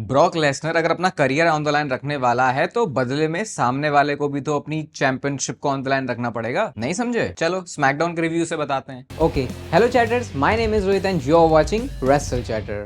Brock Lesnar अगर अपना career on the line रखने वाला है तो बदले में सामने वाले को भी तो अपनी चैंपियनशिप को ऑन द लाइन रखना पड़ेगा। नहीं समझे? चलो स्मैकडाउन के रिव्यू से बताते हैं। Okay, hello chatters, my name is Rohit and you are watching Wrestle Chatter.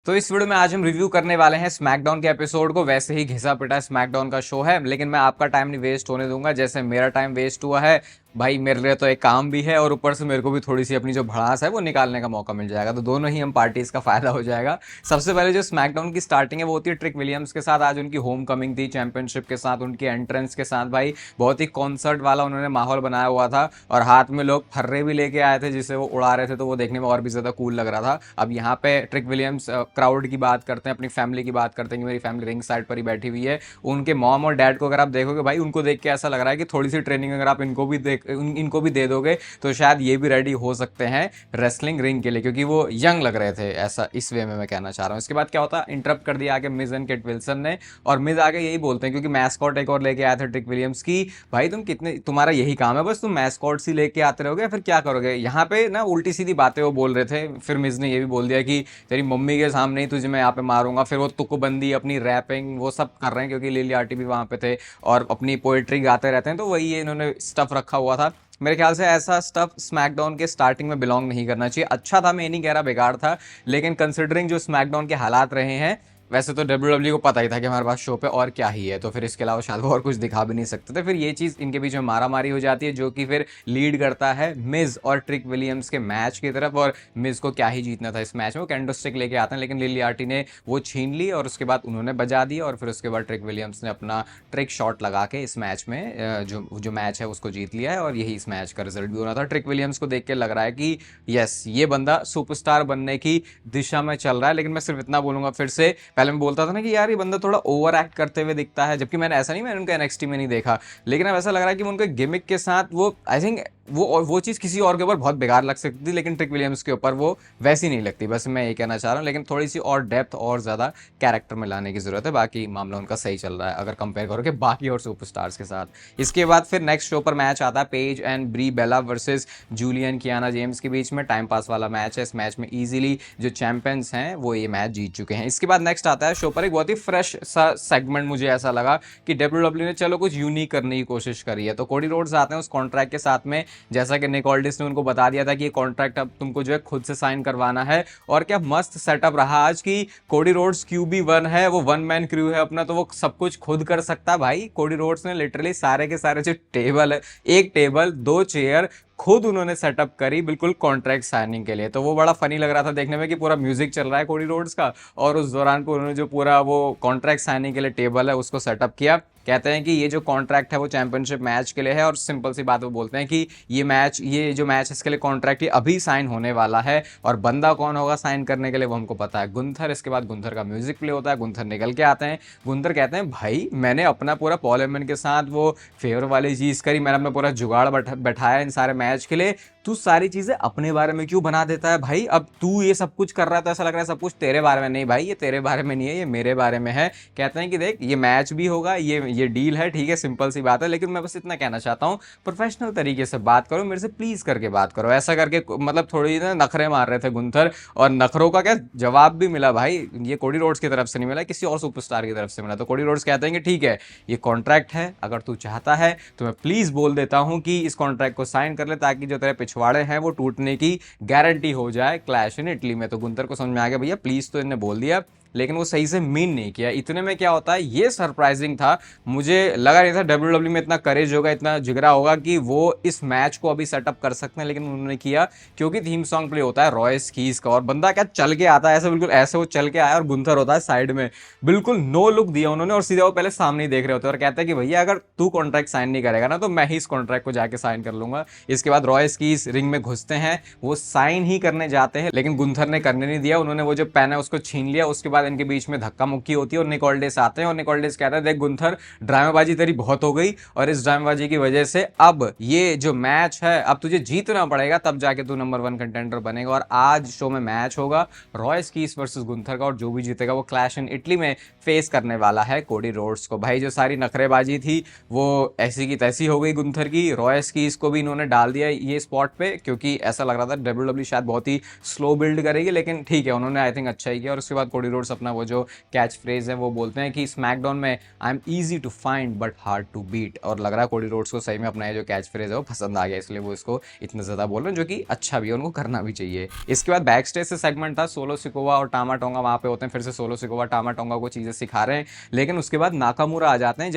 तो इस वीडियो में आज हम रिव्यू करने वाले हैं स्मैकडाउन के एपिसोड को। वैसे ही घिसा पिटा स्मैकडाउन का शो है, लेकिन मैं आपका टाइम नहीं वेस्ट होने दूंगा जैसे मेरा टाइम वेस्ट हुआ है। भाई मेरे लिए तो एक काम भी है और ऊपर से मेरे को भी थोड़ी सी अपनी जो भड़ास है वो निकालने का मौका मिल जाएगा, तो दोनों ही हम पार्टीज का फायदा हो जाएगा। सबसे पहले जो स्मैकडाउन की स्टार्टिंग है वो होती है ट्रिक विलियम्स के साथ। आज उनकी होम कमिंग थी चैंपियनशिप के साथ, उनकी एंट्रेंस के साथ। भाई बहुत ही कॉन्सर्ट वाला उन्होंने माहौल बनाया हुआ था और हाथ में लोग फर्रे भी लेके आए थे जिसे वो उड़ा रहे थे, तो वो देखने में और भी ज्यादा कूल लग रहा था। अब यहाँ पे ट्रिक विलियम्स क्राउड की बात करते हैं, अपनी फैमिली की बात करते हैं कि मेरी फैमिली रिंग साइड पर ही बैठी हुई है। उनके मॉम और डैड को अगर आप देखोगे भाई, उनको देख के ऐसा लग रहा है कि थोड़ी सी ट्रेनिंग अगर आप इनको भी दे दोगे तो शायद ये भी रेडी हो सकते हैं रेसलिंग रिंग के लिए, क्योंकि वो यंग लग रहे थे। ऐसा इस वे में मैं कहना चाह रहा हूँ। इसके बाद क्या होता है, इंटरप्ट कर दिया आगे मिज एंड किट विल्सन ने, और मिज आगे यही बोलते हैं क्योंकि मैस्कॉट एक और लेके आया था ट्रिक विलियम्स की। भाई तुम्हारा यही काम है, बस तुम मैस्कॉट ही लेके आते रहोगे, फिर क्या करोगे? यहाँ पे ना उल्टी सीधी बातें वो बोल रहे थे। फिर मिज ने ये भी बोल दिया कि तेरी मम्मी के सामने ही तुझे मैं यहाँ पे मारूंगा। फिर वो तुकबंदी, अपनी रैपिंग वो सब कर रहे हैं क्योंकि लिली आर्टी भी वहाँ पे थे और अपनी पोएट्री गाते रहते हैं, तो वही इन्होंने स्टफ रखा हुआ था। मेरे ख्याल से ऐसा स्टफ स्मैकडाउन के स्टार्टिंग में बिलोंग नहीं करना चाहिए। अच्छा था, मैं ये नहीं कह रहा बेकार था, लेकिन कंसिडरिंग जो स्मैकडाउन के हालात रहे हैं, वैसे तो डब्ल्यूडब्ल्यू को पता ही था कि हमारे पास शो पे और क्या ही है, तो फिर इसके अलावा शायद वो और कुछ दिखा भी नहीं सकते थे। फिर ये चीज़ इनके बीच में मारामारी हो जाती है जो कि फिर लीड करता है मिज और ट्रिक विलियम्स के मैच की तरफ। और मिज को क्या ही जीतना था इस मैच में, वो कैंडो स्टिक लेके आते हैं, लेकिन लिली आर्टी ने वो छीन ली और उसके बाद उन्होंने बजा दी। और फिर उसके बाद ट्रिक विलियम्स ने अपना ट्रिक शॉट लगा के इस मैच में जो मैच है उसको जीत लिया है, और यही इस मैच का रिजल्ट भी होना था। ट्रिक विलियम्स को देख के लग रहा है कि यस, ये बंदा सुपरस्टार बनने की दिशा में चल रहा है। लेकिन मैं सिर्फ इतना बोलूंगा, फिर से पहले मैं बोलता था ना कि यार ये बंदा थोड़ा ओवर एक्ट करते हुए दिखता है, जबकि मैंने ऐसा नहीं, मैंने उनका एनएक्सटी में नहीं देखा, लेकिन अब ऐसा लग रहा है कि उनके गिमिक के साथ वो आई थिंक वो चीज़ किसी और के ऊपर बहुत बेकार लग सकती थी, लेकिन ट्रिक विलियम्स के ऊपर वो वैसी नहीं लगती। बस मैं ये कहना चाह रहा हूँ, लेकिन थोड़ी सी और डेप्थ और ज़्यादा कैरेक्टर में लाने की ज़रूरत है। बाकी मामला उनका सही चल रहा है अगर कंपेयर करोगे बाकी और सुपरस्टार्स के साथ। इसके बाद फिर नेक्स्ट शो पर मैच आता है Paige and Brie Bella versus Julian Kiana James के बीच में। टाइम पास वाला मैच है। इस मैच में ईजिली जो चैंपियंस हैं वो ये मैच जीत चुके हैं। इसके बाद नेक्स्ट आता है शो पर एक बहुत ही फ्रेश सा सेगमेंट। मुझे ऐसा लगा कि डब्ल्यूडब्ल्यू ने चलो कुछ यूनिक करने की कोशिश करी है, तो कोडी रोड्स आते हैं उस कॉन्ट्रैक्ट के साथ में, जैसा कि निक ऑल्डिस ने उनको बता दिया था कि ये कॉन्ट्रैक्ट अब तुमको जो है खुद से साइन करवाना है। और क्या मस्त सेटअप रहा आज की कोडी रोड्स QB1 है, वो वन मैन क्रू है अपना, तो वो सब कुछ खुद कर सकता है। भाई कोडी रोड्स ने लिटरली सारे के सारे जो टेबल है, एक टेबल 2 चेयर खुद उन्होंने सेटअप करी बिल्कुल कॉन्ट्रैक्ट साइनिंग के लिए। तो वो बड़ा फनी लग रहा था देखने में कि पूरा म्यूजिक चल रहा है कोडी रोड्स का, और उस दौरान को उन्होंने जो पूरा वो कॉन्ट्रैक्ट साइनिंग के लिए टेबल है उसको सेटअप किया। कहते हैं कि ये जो कॉन्ट्रैक्ट है वो चैंपियनशिप मैच के लिए है, और सिंपल सी बात वो बोलते हैं कि ये जो मैच इसके लिए कॉन्ट्रैक्ट ये अभी साइन होने वाला है, और बंदा कौन होगा साइन करने के लिए वो हमको पता है, गुंथर। इसके बाद गुंथर का म्यूजिक प्ले होता है, गुंथर निकल के आते हैं। गुंथर कहते हैं भाई मैंने अपना पूरा पॉल हेमन के साथ वो फेवर वाली चीज़ करी, मैंने अपना पूरा जुगाड़ बैठाया इन सारे मैच के लिए, तू सारी चीजें अपने बारे में क्यों बना देता है भाई? अब तू ये सब कुछ कर रहा है तो ऐसा लग रहा है सब कुछ तेरे बारे में। नहीं भाई, ये तेरे बारे में नहीं है, ये मेरे बारे में है। कहते हैं कि देख ये मैच भी होगा, ये डील है, ठीक है, सिंपल सी बात है, लेकिन मैं बस इतना कहना चाहता हूँ प्रोफेशनल तरीके से बात करो, मेरे से प्लीज करके बात करो। ऐसा करके मतलब थोड़ी ना नखरे मार रहे थे गुंथर, और नखरों का क्या जवाब भी मिला भाई, ये कोडी रोड्स की तरफ से नहीं मिला, किसी और सुपरस्टार की तरफ से मिला। तो कोडी रोड्स कहते हैं कि ठीक है ये कॉन्ट्रैक्ट है, अगर तू चाहता है तो मैं प्लीज बोल देता हूँ कि इस कॉन्ट्रैक्ट को साइन कर ले, ताकि जो तेरे पिछवाड़े हैं वो टूटने की गारंटी हो जाए क्लैश इन इटली में। तो गुंथर को समझ में आ गया भैया प्लीज, तो इन्होंने बोल दिया, लेकिन वो सही से मीन नहीं किया। इतने में क्या होता है, ये सरप्राइजिंग था, मुझे लगा नहीं था डब्ल्यूडब्ल्यू में इतना करेज होगा, इतना जिगरा होगा कि वो इस मैच को अभी सेटअप कर सकते हैं, लेकिन उन्होंने किया क्योंकि थीम सॉन्ग प्ले होता है रॉयस कीज का, और बंदा क्या चल के आता है ऐसे, बिल्कुल ऐसे वो चल के आया, और गुंथर होता है साइड में, बिल्कुल नो लुक दिया उन्होंने, और सीधा वो पहले सामने ही देख रहे होते हैं और कहता है कि भैया अगर तू कॉन्ट्रैक्ट साइन नहीं करेगा ना तो मैं ही इस कॉन्ट्रैक्ट को जाके साइन कर लूंगा। इसके बाद रॉयस कीज रिंग में घुसते हैं, वो साइन ही करने जाते हैं, लेकिन गुंथर ने करने नहीं दिया, उन्होंने वो जो पेन है उसको छीन लिया। उसके बाद इनके बीच में धक्का मुक्की होती है और निक ऑल्डिस आते हैं, और निक ऑल्डिस कहता है देख गुंथर, ड्रामेबाजी तेरी बहुत हो गई, और इस ड्रामेबाजी की वजह से अब ये जो मैच है अब तुझे जीतना पड़ेगा, तब जाके तू नंबर 1 कंटेंडर बनेगा। और आज शो में मैच होगा रॉयस कीज वर्सेस गुंथर का, और जो भी जीतेगा वो क्लैश इन इटली में फेस करने वाला है कोडी रोड्स को। भाई जो सारी नखरेबाजी थी वो ऐसी की तैसी हो गई गुंथर की। रॉयस कीज को भी इन्होंने डाल दिया ये स्पॉट पे, क्योंकि ऐसा लग रहा था डब्ल्यूडब्ल्यू शायद बहुत ही स्लो बिल्ड करेगी, लेकिन ठीक है उन्होंने आई थिंक अच्छा ही किया। और उसके बाद कोडी रोड्स रोड्स अपना वो जो कैच फ्रेज है वो बोलते हैं कि स्मैकडाउन में I am easy to find but hard to beat, और लग रहा है कोडी रोड्स को सही में अपना ये जो कैच फ्रेज है वो पसंद आ गया, इसलिए वो इसको इतना ज़्यादा बोल रहे हैं, जो कि अच्छा भी है, उनको करना भी चाहिए। इसके बाद बैक स्टेज से सेगमेंट था, सोलो सिकोवा और टामा टोंगा वहाँ पे होते हैं, फिर से सोलो सिकोवा टामा टोंगा को चीज़ें सिखा रहे हैं, लेकिन उसके बाद नाकामुरा आ जाते हैं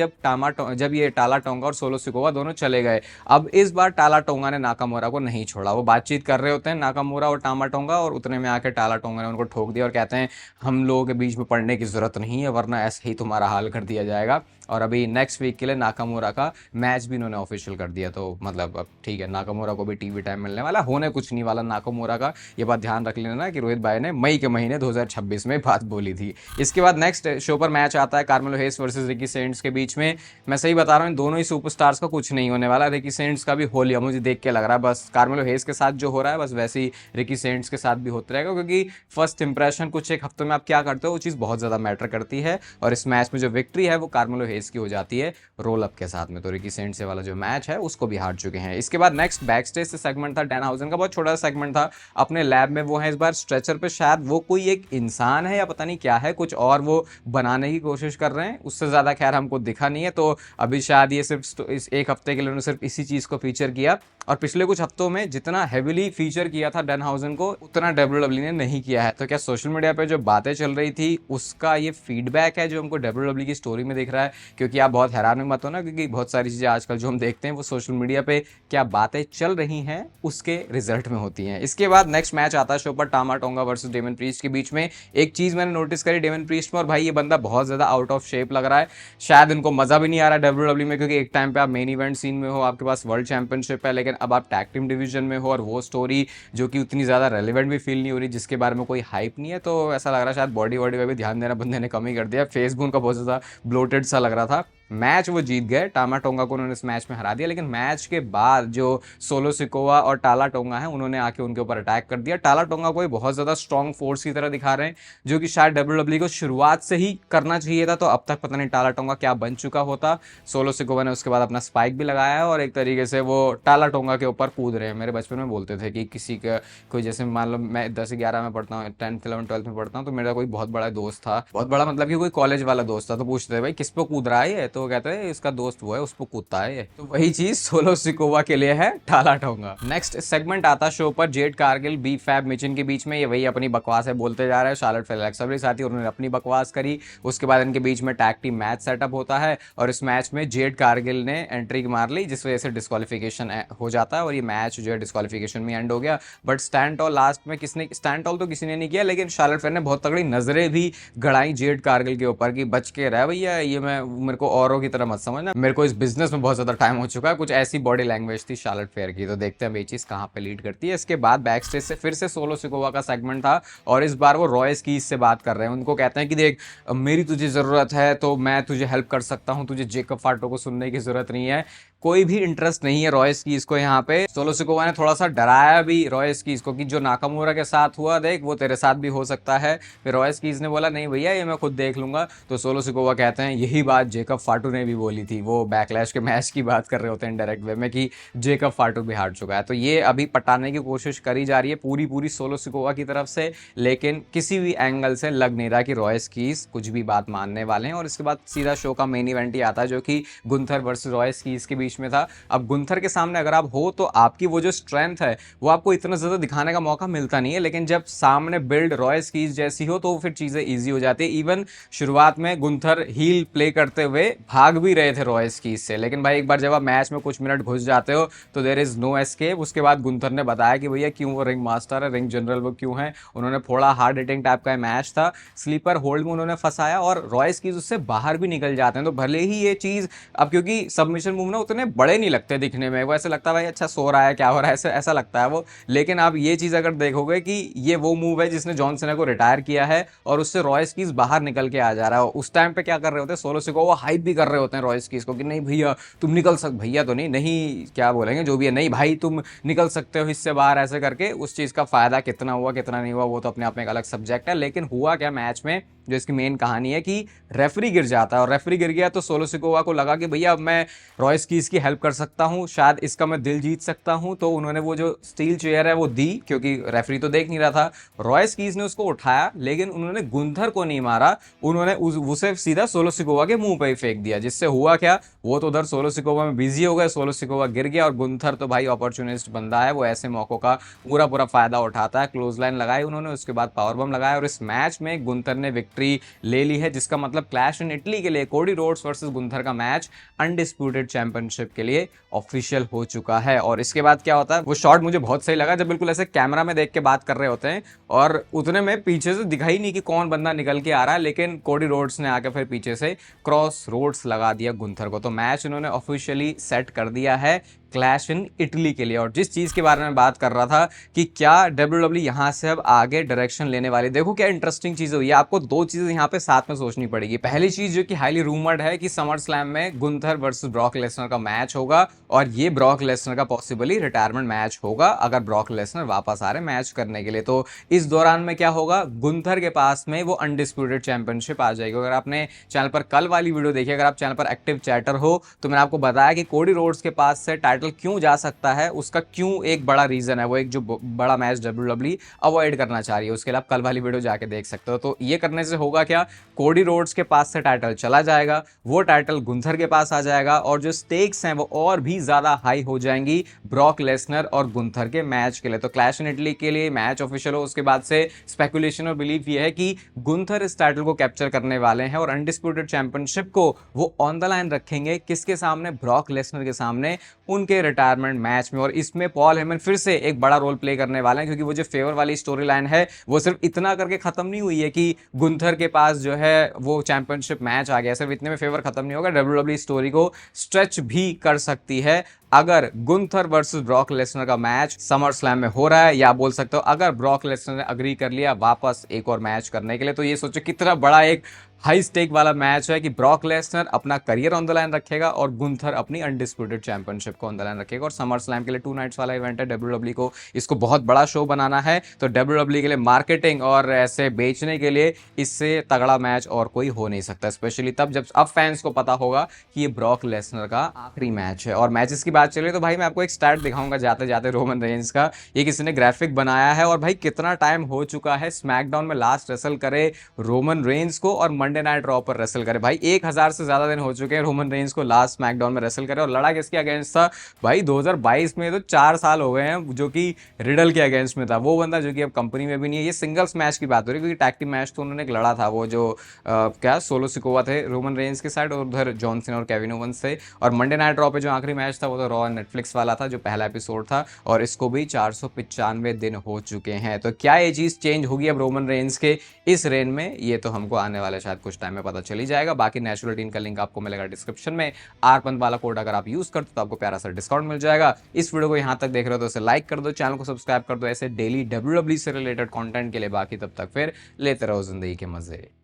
जब ये टाला टोंगा और सोलो सिकोवा दोनों चले गए। अब इस बार टाला टोंगा ने नाकामुरा को नहीं छोड़ा, वो बातचीत कर रहे होते हैं नाकामुरा और टामा टोंगा, और उतने में आके टाला टोंगा ने उनको ठोक दिया और कहते हैं हम लोगों के बीच में पड़ने की जरूरत नहीं है, वरना ऐसे ही तुम्हारा हाल कर दिया जाएगा। और अभी नेक्स्ट वीक के लिए नाकामुरा का मैच भी इन्होंने ऑफिशियल कर दिया, तो मतलब अब ठीक है, नाकामुरा को भी टीवी टाइम मिलने वाला, होने कुछ नहीं वाला नाकामुरा का, ये बात ध्यान रख लेना कि रोहित भाई ने मई के महीने 2026 में बात बोली थी। इसके बाद नेक्स्ट शो पर मैच आता है कार्मेलो हेस वर्सेस रिकी सेंट्स के बीच में। मैं सही बता रहा हूँ, दोनों ही सुपरस्टार्स का कुछ नहीं होने वाला, रिकी सेंट्स का भी हो लिया मुझे देख के लग रहा है, बस कार्मेलो हेस के साथ जो हो रहा है बस वैसे ही रिकी सेंट्स के साथ भी होता रहेगा, क्योंकि फर्स्ट इंप्रेशन कुछ एक हफ्ते में आप क्या करते हो वो चीज़ बहुत ज़्यादा मैटर करती है, और इस मैच में जो विक्ट्री है वो कार्मेलो हेस की हो जाती है रोल अप के साथ में, तो रिकी सेंट्स से वाला जो मैच है उसको भी हार चुके हैं। इसके बाद नेक्स्ट बैक स्टेज से सेगमेंट था, डैनहाउजन का बहुत छोटा सा सेगमेंट था, अपने लैब में वो है इस बार स्ट्रेचर पे, शायद वो कोई एक इंसान है या पता नहीं क्या है, कुछ और वो बनाने की कोशिश कर रहे हैं, उससे ज़्यादा खैर हमको दिखा नहीं है, तो अभी शायद ये सिर्फ इस एक हफ्ते के लिए उन्होंने सिर्फ इसी चीज़ को फीचर किया, और पिछले कुछ हफ्तों में जितना हेविली फीचर किया था डैनहाउजन को उतना डब्ल्यूडब्ल्यू ने नहीं किया है। तो क्या सोशल मीडिया पे जो बातें चल रही थी उसका ये फीडबैक है जो हमको डब्ल्यूडब्ल्यू की स्टोरी में दिख रहा है? क्योंकि आप बहुत हैरान में मत हो ना, क्योंकि बहुत सारी चीज़ें आजकल जो हम देखते हैं वो सोशल मीडिया पे क्या बातें चल रही हैं उसके रिजल्ट में होती हैं। इसके बाद नेक्स्ट मैच आता है शो पर, टामा टोंगा वर्सेस डेमन प्रीस्ट के बीच में। एक चीज़ मैंने नोटिस करी डेमन प्रीस्ट में, और भाई ये बंदा बहुत ज़्यादा आउट ऑफ शेप लग रहा है, शायद इनको मज़ा भी नहीं आ रहा है डब्ल्यूडब्ल्यू में, क्योंकि एक टाइम पे आप मेन इवेंट सीन में हो, आपके पास वर्ल्ड चैंपियनशिप है, लेकिन अब आप टैग टीम डिवीजन में हो, और वो स्टोरी जो कि उतनी ज़्यादा रेलिवेंट भी फील नहीं हो रही, जिसके बारे में कोई हाइप नहीं है, तो ऐसा लग रहा है शायद बॉडी वॉडी पे भी ध्यान देना बंदे ने कम ही कर दिया, फेस भी उनका बहुत ज़्यादा ब्लोटेड सा लग रहा था। मैच वो जीत गए, टामा टोंगा को उन्होंने इस मैच में हरा दिया, लेकिन मैच के बाद जो सोलो सिकोवा और टाला टोंगा है उन्होंने आके उनके ऊपर अटैक कर दिया। टाला टोंगा को बहुत ज़्यादा स्ट्रॉन्ग फोर्स की तरह दिखा रहे हैं, जो कि शायद डब्ल्यूडब्ल्यू को शुरुआत से ही करना चाहिए था, तो अब तक पता नहीं टाला टोंगा क्या बन चुका होता। सोलो सिकोवा ने उसके बाद अपना स्पाइक भी लगाया है, और एक तरीके से वो टाला टोंगा के ऊपर कूद रहे हैं। मेरे बचपन में बोलते थे कि किसी का कोई, जैसे मान लो मैं 10-11 में पढ़ता हूँ, 10th 11th 12th में पढ़ता हूँ, तो मेरा कोई बहुत बड़ा दोस्त था, बहुत बड़ा मतलब कि कोई कॉलेज वाला दोस्त था, तो पूछते थे भाई किस पे कूद रहा है, तो कहते हैं इसका दोस्त वो है उस पर कूदता है ये। तो वही चीज सोलो सिकोवा के लिए है टाला टोंगा। नेक्स्ट सेगमेंट आता शो पर जेड कारगिल बी फैब मिचिन के बीच में, ये वही अपनी बकवास है बोलते जा रहे हैं, शार्लेट फ्लेर एलेक्सा ब्लिस आती है, उन्होंने अपनी बकवास करी, उसके बाद इनके बीच में टैग टीम मैच सेटअप होता है, और इस मैच में जेड कारगिल ने एंट्री मार ली, जिस वजह से डिस्क्वालिफिकेशन हो जाता है, और ये मैच जो है डिस्क्वालिफिकेशन में एंड हो गया। बट स्टैंड टॉल लास्ट में स्टैंड टॉल तो किसी ने नहीं किया, लेकिन शार्लेट फ्लेर ने बहुत तगड़ी नजरें भी गड़ाई जेड कारगिल के ऊपर की, बच के रहा भैया, ये मैं मेरे को औरों की तरह मत समझना, मेरे को इस बिजनेस में बहुत ज़्यादा टाइम हो चुका है, कुछ ऐसी बॉडी लैंग्वेज थी शार्लेट फेयर की। तो देखते हैं ये चीज़ कहाँ पे लीड करती है। इसके बाद बैक स्टेज से फिर से सोलो सिकोवा का सेगमेंट था, और इस बार वो रॉय स्कीज से बात कर रहे हैं, उनको कहते हैं कि देख मेरी तुझे ज़रूरत है तो मैं तुझे हेल्प कर सकता हूँ, तुझे जेकब फाटो को सुनने की ज़रूरत नहीं है, कोई भी इंटरेस्ट नहीं है रॉय स्कीज को यहाँ पे। सोलो सिकोवा ने थोड़ा सा डराया भी रॉय स्कीज को कि जो नाकामुरा के साथ हुआ देख वो तेरे साथ भी हो सकता है। फिर रॉय स्कीज ने बोला नहीं भैया ये मैं खुद देख लूंगा। तो सोलो सिकोवा कहते हैं यही बात जेकब फाटू ने भी बोली थी, वो बैकलैश के मैच की बात कर रहे होते हैं डायरेक्ट वे में कि जेकब फाटू भी हार चुका है। तो ये अभी पटाने की कोशिश करी जा रही है पूरी सोलो सिकोवा की तरफ से, लेकिन किसी भी एंगल से लग नहीं रहा कि रॉय स्कीज कुछ भी बात मानने वाले हैं। और इसके बाद सीधा शो का मेन इवेंट ही आता है जो कि गुंथर वर्सेस रॉय स्कीज के बीच में था। अब गुंथर के सामने अगर आप हो तो आपकी वो जो स्ट्रेंथ है वो आपको इतना ज़्यादा दिखाने का मौका मिलता नहीं है, लेकिन जब सामने बिल्ड रॉय स्कीज जैसी हो तो फिर चीज़ें ईजी हो जाती है। इवन शुरुआत में गुंथर हील प्ले करते हुए भाग भी रहे थे रॉय स्कीज से, लेकिन भाई एक बार जब आप मैच में कुछ मिनट घुस जाते हो तो देयर इज नो एस्केप। उसके बाद गुंथर ने बताया कि भैया क्यों वो रिंग मास्टर है, रिंग जनरल वो क्यों है। उन्होंने थोड़ा हार्ड हिटिंग टाइप का मैच था, स्लीपर होल्ड में उन्होंने फंसाया और रॉय स्कीज उससे बाहर भी निकल जाते हैं। तो भले ही ये चीज़ अब क्योंकि सबमिशन मूव ना उतने बड़े नहीं लगते दिखने में, वो ऐसे लगता है भाई अच्छा सो रहा है क्या हो रहा है, ऐसा लगता है वो। लेकिन आप ये चीज़ अगर देखोगे कि ये वो मूव है जिसने जॉन सीना को रिटायर किया है और उससे रॉय स्कीज बाहर निकल के आ जा रहा है। उस टाइम पे क्या कर रहे होते हैं सोलो सिकोवा, वो हाइप भी कर रहे होते हैं रॉय स्कीज को कि नहीं भैया तुम निकल भैया तो नहीं क्या बोलेंगे जो भी है, नहीं भाई तुम निकल सकते हो इससे बाहर, ऐसे करके। उस चीज़ का फायदा कितना हुआ कितना नहीं हुआ वो तो अपने आप में एक अलग सब्जेक्ट है। लेकिन हुआ क्या मैच में जो इसकी मेन कहानी है कि रेफरी गिर जाता है और रेफरी गिर गया तो सोलो सिकोवा को लगा कि भैया अब मैं रॉयस कीज की हेल्प कर सकता हूँ, शायद इसका मैं दिल जीत सकता हूँ। तो उन्होंने वो जो स्टील चेयर है वो दी, क्योंकि रेफरी तो देख नहीं रहा था। रॉयस कीज ने उसको उठाया, लेकिन उन्होंने गुंथर को नहीं मारा, उन्होंने उसे सीधा सोलो सिकोवा के मुंह पे ही फेंक दिया। जिससे हुआ क्या, वो तो उधर सोलो सिकोवा में बिजी हो गए, सोलो सिकोवा गिर गया और गुंथर तो भाई अपॉर्चुनिस्ट बंदा है, वो ऐसे मौकों का पूरा पूरा फायदा उठाता है। क्लोज लाइन लगाई उन्होंने, उसके बाद पावर बम लगाया और इस मैच में गुंथर ने विक्ट्री ले ली है, जिसका मतलब क्लैश इन इटली के लिए कोडी रोड्स वर्सेस गुंथर का मैच अनडिस्प्यूटेड चैंपियनशिप के लिए ऑफिशियल हो चुका है। और इसके बाद क्या होता है, वो शॉट मुझे बहुत सही लगा, जब बिल्कुल ऐसे कैमरा में देख के बात कर रहे होते हैं और उतने में पीछे से दिखाई नहीं कि कौन बंदा निकल के आ रहा है, लेकिन कोडी रोड्स ने आके फिर पीछे से क्रॉस रोड्स लगा दिया गुंथर को। तो मैच उन्होंने ऑफिशियली सेट कर दिया है क्लैश इन इटली के लिए। और जिस चीज के बारे में बात कर रहा था कि क्या WWE यहां से अब आगे डायरेक्शन लेने वाली, देखो क्या इंटरेस्टिंग चीज हुई है। आपको दो चीजें यहां पे साथ में सोचनी पड़ेगी। पहली चीज जो कि हाईली रूमर्ड है कि समर स्लैम में गुंथर वर्सेस ब्रॉक लेसनर का मैच होगा और ये ब्रॉक लेसनर का पॉसिबली रिटायरमेंट मैच होगा अगर ब्रॉक लेसनर वापस आ रहे मैच करने के लिए। तो इस दौरान में क्या होगा, गुंथर के पास में वो अनडिस्प्यूटेड चैंपियनशिप आ जाएगी। अगर आपने चैनल पर कल वाली वीडियो देखी, अगर आप चैनल पर एक्टिव चैटर हो, तो मैंने आपको बताया कि कोडी रोड्स के पास से टाइटल क्यों जा सकता है, उसका क्यों एक बड़ा रीजन है, वो एक जो बड़ा मैच WWE अवॉइड करना चाह रही है। उसके लिए आप कल वाली वीडियो जाके देख सकते हो। तो ये करने से होगा क्या, कोडी रोड्स के पास से टाइटल चला जाएगा, वो टाइटल गुंथर के पास आ जाएगा और जो स्टेक्स हैं वो और भी ज्यादा हाई हो जाएंगी ब्रॉक लेसनर और गुंथर के मैच के लिए। तो क्लैश इन इटली के लिए मैच ऑफिशियल हो, उसके बाद से स्पेकुलेशन और बिलीफ ये है कि गुंथर इस टाइटल को कैप्चर करने वाले हैं और अनडिस्प्यूटेड चैंपियनशिप को वो ऑन द लाइन रखेंगे, किसके सामने, ब्रॉक लेसनर के सामने, उनके रिटायरमेंट मैच में। और इसमें पॉल हेमन फिर से एक बड़ा रोल प्ले करने वाले हैं, क्योंकि वो जो फेवर वाली स्टोरी लाइन है वो सिर्फ इतना करके खत्म नहीं हुई है कि गुंथर के पास जो है वो चैंपियनशिप मैच आ गया, सिर्फ इतने में फेवर खत्म नहीं होगा। WWE स्टोरी को स्ट्रेच भी कर सकती है अगर गुंथर वर्सेस ब्रॉक लेसनर का मैच समर स्लैम में हो रहा है, या बोल सकते हो अगर ब्रॉक लेसनर ने अग्री कर लिया वापस एक और मैच करने के लिए। तो ये सोचो कितना बड़ा एक हाई स्टेक वाला मैच है कि ब्रॉक लेसनर अपना करियर ऑन द लाइन रखेगा और गुंथर अपनी अनडिस्प्यूटेड चैंपियनशिप को ऑन द लाइन रखेगा। और समर स्लैम के लिए 2 नाइट्स वाला इवेंट है, WWE को इसको बहुत बड़ा शो बनाना है, तो WWE के लिए मार्केटिंग और ऐसे बेचने के लिए इससे तगड़ा मैच और कोई हो नहीं सकता, स्पेशली तब जब अब फैंस को पता होगा कि ये ब्रॉक लेसनर का आखिरी मैच है। और मैचेस की बात चलिए तो भाई मैं आपको एक स्टैट दिखाऊंगा जाते जाते रोमन रेंज का। ये किसी ने ग्राफिक बनाया है और भाई कितना टाइम हो चुका है स्मैकडाउन में लास्ट रेसल करे रोमन रेंज को और मंडे नाइट रॉ पर रेसल करे। भाई 1000 से ज्यादा दिन हो चुके हैं रोमन रेंज को लास्ट स्मैकडाउन में रेसल करे। और लड़ा किसके अगेंस्ट था भाई, 2022 में तो 4 साल हो गए हैं, जो कि रिडल के अगेंस्ट में था। वो बंदा जो कि अब कंपनी में भी नहीं है। ये सिंगल्स मैच की बात हो रही है, क्योंकि टैग टीम मैच तो उन्होंने लड़ा था, वो जो क्या सोलो सिकोवा थे रोमन रेंज के साइड और उधर जॉन सीना और केविन ओवेंस थे। और मंडे नाइट रॉ पे जो आखिरी मैच था वो तो रॉ नेटफ्लिक्स वाला था, जो पहला एपिसोड था, और इसको भी 495 दिन हो चुके हैं। तो क्या ये चीज चेंज होगी अब रोमन रेंज के इस रेन में, ये तो हमको आने वाले शायद कुछ टाइम में पता चली जाएगा। बाकी नेचुरल टीम का लिंक आपको मिलेगा डिस्क्रिप्शन में। आरपंत वाला कोड अगर आप यूज करते हो तो आपको प्यारा सा डिस्काउंट मिल जाएगा। इस वीडियो को यहां तक देख रहे हो तो इसे लाइक कर दो, चैनल को सब्सक्राइब कर दो ऐसे डेली WWE से रिलेटेड कंटेंट के लिए। बाकी तब तक फिर लेते रहो जिंदगी के मजे।